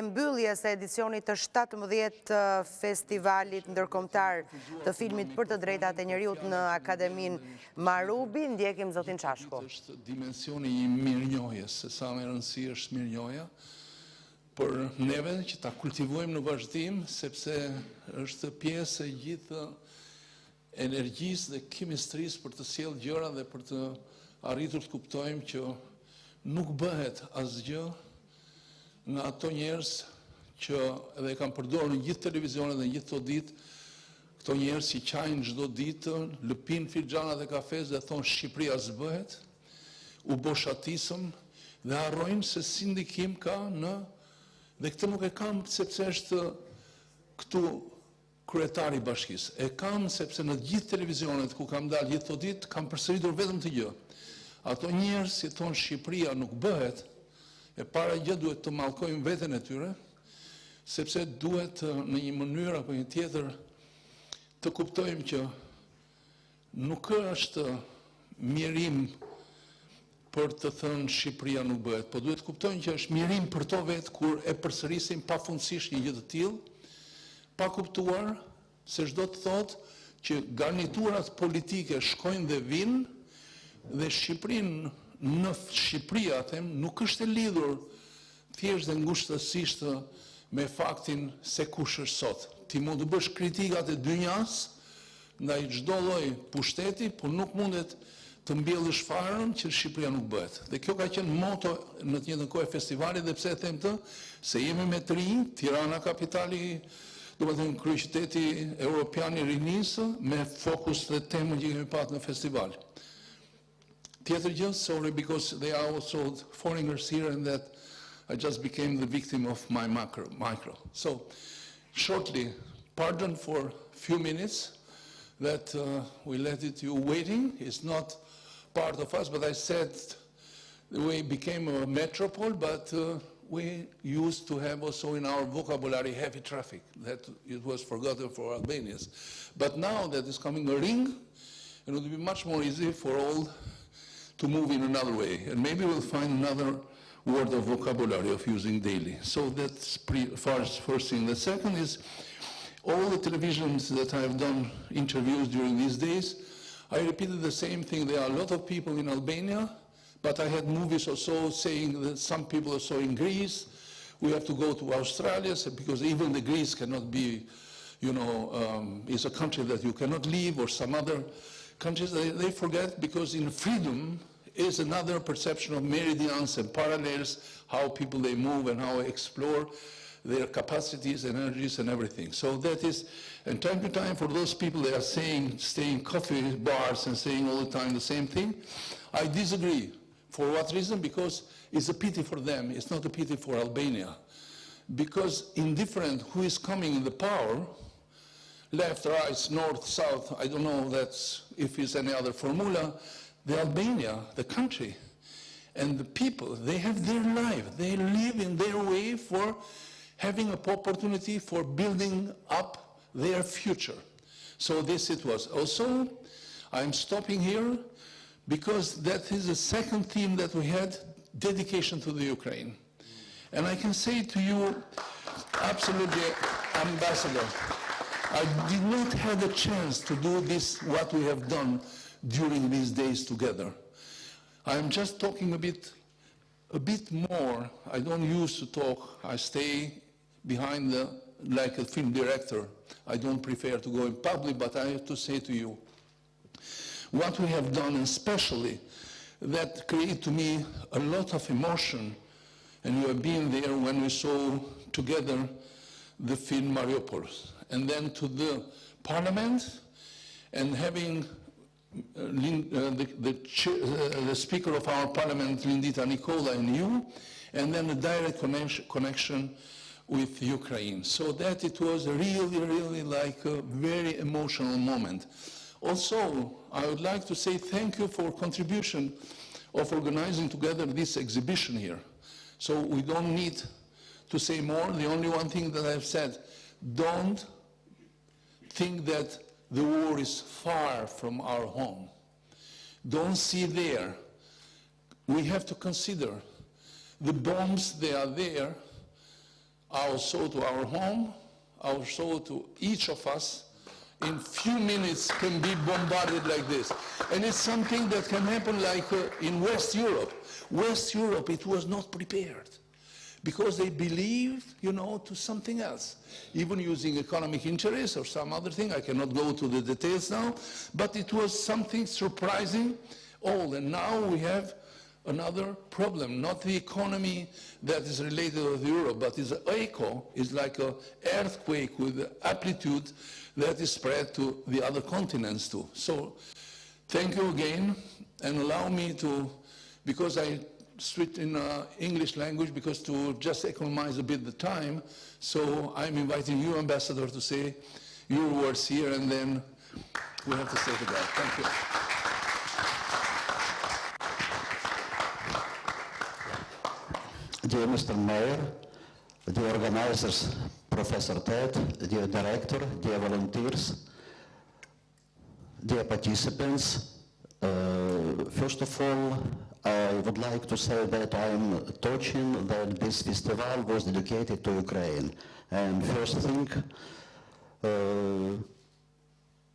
mbylljes së edicionit të 17 Festivalit ndërkombëtar të filmit për të drejtat e Njeriut në Akademinë Marubi. Ndjekim zotin Çashku. Është dimensioni i mirënjohjes, se sa më e rëndësishme është mirënjohja për neve që ta kultivojmë në vazhdim, sepse është pjesë e gjithë energjisë dhe kimistrisë për të sjellë gjëra dhe për të arritur të kuptojmë që nuk bëhet asgjë në ato njerëz që edhe kanë përdorur në gjithë televizionet dhe në gjithë këto ditë, këto njerëz që qajnë çdo ditë, lëpin filxhanat e kafes dhe thonë Shqipëria s'bëhet, u boshatisëm dhe harrojnë se si ndikim ka në, dhe këtë nuk e kam sepse është këtu kryetari i bashkisë. E kam sepse në gjithë televizionet ku kam dalë gjithë këto ditë, kam përsëritur vetëm të gjë. Ato njerëz që thonë Shqipëria nuk bëhet, e para gjë duhet të mallkojmë veten e tyre, sepse duhet në një mënyrë apo një tjetër të kuptojmë që nuk është mirim për të thënë Shqipëria nuk bëhet, po duhet të kuptojmë që është mirim për to vetë kur e përsërisim pafundësisht një gjë të tillë, pa kuptuar se çdo të thotë që garniturat politike shkojnë dhe vinë dhe Shqipërinë në Shqipëri, them, nuk është e lidhur thjesht dhe ngushtësisht me faktin se kush është sot. Ti mund të bësh kritikat e dynjas ndaj çdo lloji pushteti, por nuk mundet të mbjellësh farën që Shqipëria nuk bëhet. Dhe kjo ka qenë moto në të njëjtën kohë e festivalit, dhe pse e them të, se jemi me të rinj, Tirana kapitali, domethënë kryeqyteti europian i rinisë, me fokus dhe temën që kemi pasur në festival. Tjetër gjë, sorry, because they are also foreigners here and that I just became the victim of my micro. So, shortly, pardon for a few minutes that we let you waiting. It's not part of us, but I said we became a metropole, but we used to have also in our vocabulary heavy traffic. That it was forgotten for Albanians. But now that is coming a ring, it will be much more easy for all to move in another way. And maybe we'll find another word of vocabulary of using daily. So that's first thing. The second is all the televisions that I've done interviews during these days, I repeated the same thing. There are a lot of people in Albania, but I had movies also saying that some people also in Greece. We have to go to Australia because even the Greece cannot be, is a country that you cannot leave, or some other countries. They forget because in freedom is another perception of meridians and parallels, how people they move and how they explore their capacities, energies, and everything. So that is, and time to time, for those people that are saying, stay in coffee bars and saying all the time the same thing, I disagree. For what reason? Because it's a pity for them. It's not a pity for Albania. Because indifferent who is coming in the power, left, right, north, south, I don't know if it's any other formula, the Albania, the country, and the people, they have their life. They live in their way for having an opportunity for building up their future. So this it was. Also, I'm stopping here because that is the second theme that we had, dedication to the Ukraine. And I can say to you, absolutely, Ambassador, I did not have a chance to do this, what we have done during these days together. I'm just talking a bit more. I don't used to talk. I stay behind like a film director. I don't prefer to go in public, but I have to say to you, what we have done, and especially that created to me a lot of emotion, and you have been there when we saw together the film Mariupol. And then to the parliament, and having the speaker of our parliament, Lindita Nicola, and you, and then a direct connection with Ukraine. So that it was really, really like a very emotional moment. Also, I would like to say thank you for contribution of organizing together this exhibition here. So we don't need to say more. The only one thing that I've said, don't think that the war is far from our home. Don't see there. We have to consider the bombs, they are there. our soul to our home, our soul to each of us, in few minutes can be bombarded like this. And it's something that can happen like in West Europe. West Europe, it was not prepared because they believed, to something else, even using economic interest or some other thing. I cannot go to the details now, but it was something surprising old. And now we have another problem, not the economy that is related to Europe, but is echo, is like an earthquake with amplitude that is spread to the other continents too. So thank you again, and allow me to, because I switched in English language, because to just economize a bit the time, so I'm inviting you, Ambassador, to say your words here, and then we have to say goodbye. Thank you. Dear Mr. Mayor, dear organizers, Professor Ted, dear director, dear volunteers, dear participants, first of all, I would like to say that I'm touching that this festival was dedicated to Ukraine. And first thing,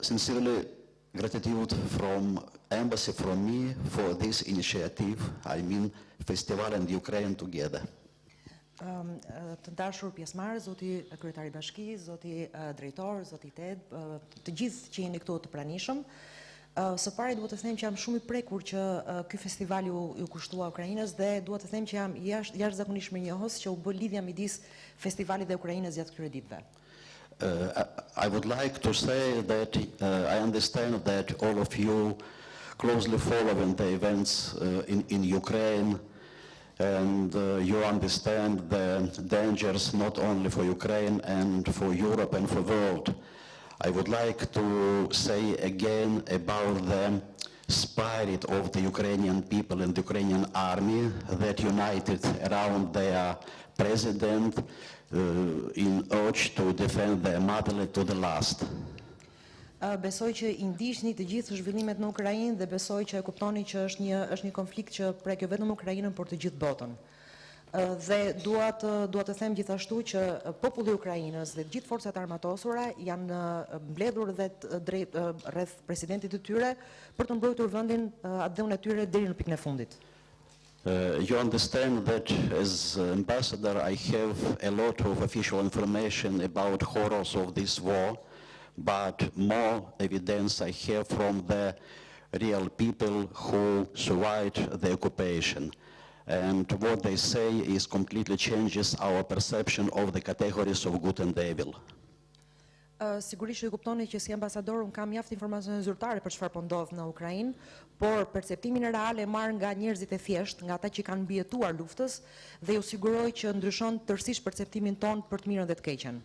sincerely gratitude from embassy, from me, for this initiative. I mean, Festival and Ukraine together. Të dashur pjesëmarrë, zoti kryetari i bashkisë, zoti drejtor, zoti Ted, të gjithë që jeni këtu të pranishëm. Së pari duhet të them që jam shumë i prekur që ky festival ju kushtua Ukrainës dhe duhet të them që jam jashtëzakonisht mirënjohës që u bë lidhja midis festivalit dhe Ukrainës gjatë këtyre ditëve. I would like to say that I understand that all of you closely following the events in Ukraine, and you understand the dangers not only for Ukraine and for Europe and for the world. I would like to say again about the spirit of the Ukrainian people and the Ukrainian army that united around their president in urge to defend their motherland to the last. Besoj që i ndiqni të gjithë zhvillimet në Ukrainë dhe besoj që e kuptoni që është një konflikt që prek jo vetëm Ukrainën, por të gjithë botën. Dhe dua të them gjithashtu që populli i Ukrainës dhe të gjithë forcat armatosura janë mbledhur rreth presidentit të tyre për të mbrojtur vendin atë dhënë e tyre deri në pikën e fundit. You understand that as ambassador I have a lot of official information about horrors of this war, but more evidence I have from the real people who survived the occupation. And what they say is completely changes our perception of the categories of good and evil. Sigurisht që kuptoni që si ambasador unë kam mjaft informacione zyrtare për çfarë po ndodh në Ukrainë, por perceptimin real e marr nga njerëzit e thjeshtë, nga ata që kanë mbijetuar luftës, dhe ju siguroj që ndryshon tërësisht perceptimin ton për të mirën dhe të keqen.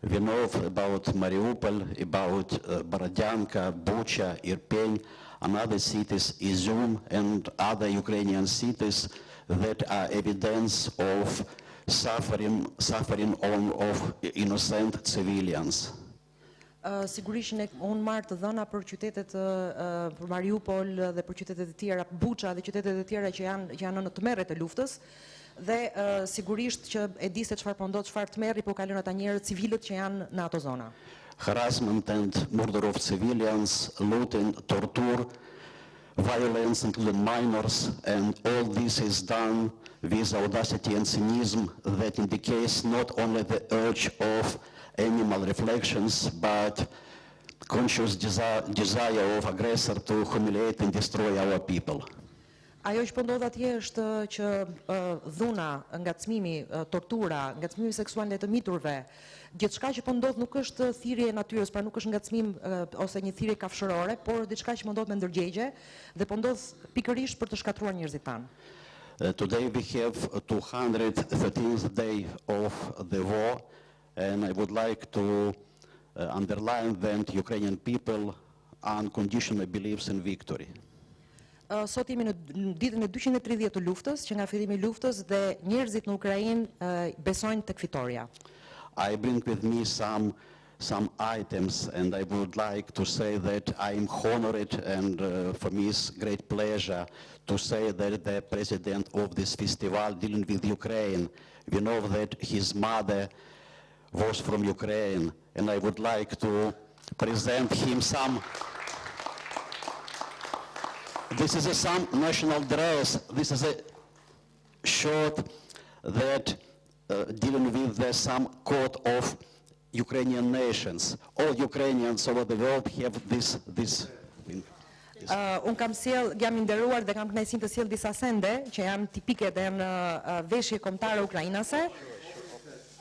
We know about Mariupol, about Borodyanka, Bucha, Irpin, and other cities, Izum, and other Ukrainian cities that are evidence of suffering of innocent civilians. Sigurisht unë marr të dhëna për qytetet për Mariupol dhe për qytetet e tjera, Bucha dhe qytetet e tjera që janë në tmerret e luftës. Dhe sigurisht që e di se çfarë po ndodh, çfarë tmerri po kalon ata njerëz civilët që janë në ato zona. Harassment and murder of civilians, looting, torture, violence including minors, and all this is done with audacity and cynism that indicates not only the urge of animal reflections, but conscious desire of aggressor to humiliate and destroy our people. Ajo që po ndodh atje është që dhuna, ngacmimi, tortura, ngacmimi seksual ndaj të miturve, gjithçka që po ndodh nuk është thirrje e natyrës, pra nuk është ngacmim ose një thirrje kafshërore, por diçka që po ndodh me ndërgjegje dhe po ndodh pikërisht për të shkatruar njerëzit tanë. Today we have 213th day of the war, and I would like to underline that Ukrainian people unconditionally believes in victory. Sot jemi në ditën e 230 të luftës, që nga fillimi i luftës dhe njerëzit në Ukrainë besojnë tek fitoria. I bring with me some some items, and I would like to say that I am honored, and for me it's great pleasure to say that the president of this festival dealing with Ukraine, we know that his mother was from Ukraine, and I would like to present him some. This is some national dress. This is a shirt that dealing with some code of Ukrainian nations. All Ukrainians over the world have this. Unë kam jam i nderuar dhe kam kënaqësinë të sjell disa sende që janë tipike dhe në veshje kombëtare ukrainase.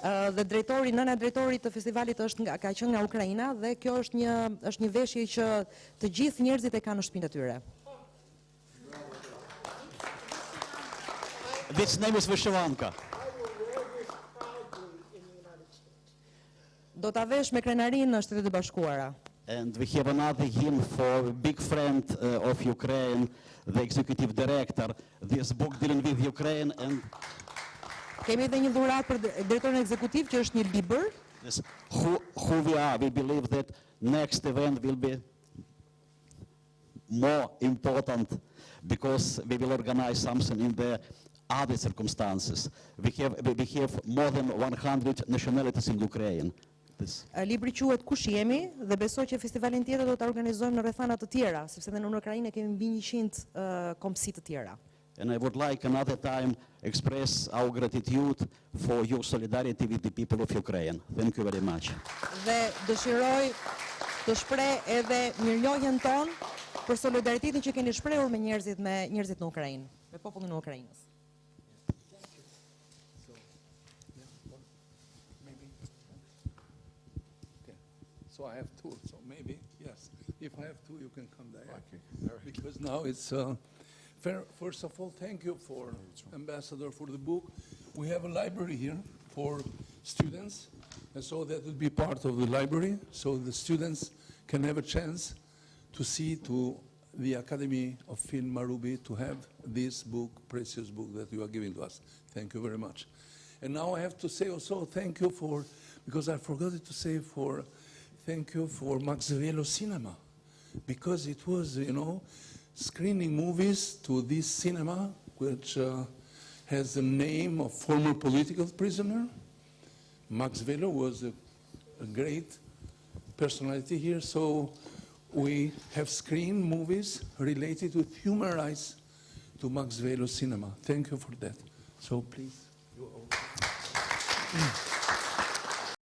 Dhe nëna drejtori të festivalit ka qenë nga Ukraina dhe kjo është një veshje që të gjithë njerëzit e kanë në shtëpinë e tyre. This name is Vyshivanka. Do ta vesh me krenarinë në Shtetet e Bashkuara. And we have another hymn for a big friend of Ukraine, the executive director. This book dealing with Ukraine and Kemi edhe një dhuratë për drejtorin ekzekutiv që është një libër. this, who we are. We believe that next event will be more important because we will organize something in the other circumstances. We have more than 100 nationalities in Ukraine. Libri quhet Kush jemi dhe besoj që festivalin tjetër do ta organizojmë në rrethana të tjera, sepse edhe në Ukrainë kemi mbi 100 kombësi të tjera. And I would like another time express our gratitude for your solidarity with the people of Ukraine. Thank you very much. Dhe dëshiroj të shpreh edhe mirënjohjen tonë për solidaritetin që keni shprehur me njerëzit në Ukrainë, me popullin e Ukrainës. So I have two, so maybe, yes. If I have two, you can come there. Okay. Because now it's, first of all, thank you for Ambassador for the book. We have a library here for students, and so that would be part of the library, so the students can have a chance to see to the Academy of Film Marubi to have this book, precious book that you are giving to us. Thank you very much. And now I have to say also thank you for, because I forgot to say thank you for Max Velo Cinema, because it was, screening movies to this cinema, which has the name of former political prisoner. Max Velo was a great personality here, so we have screened movies related with human rights to Max Velo Cinema. Thank you for that. So please, you all.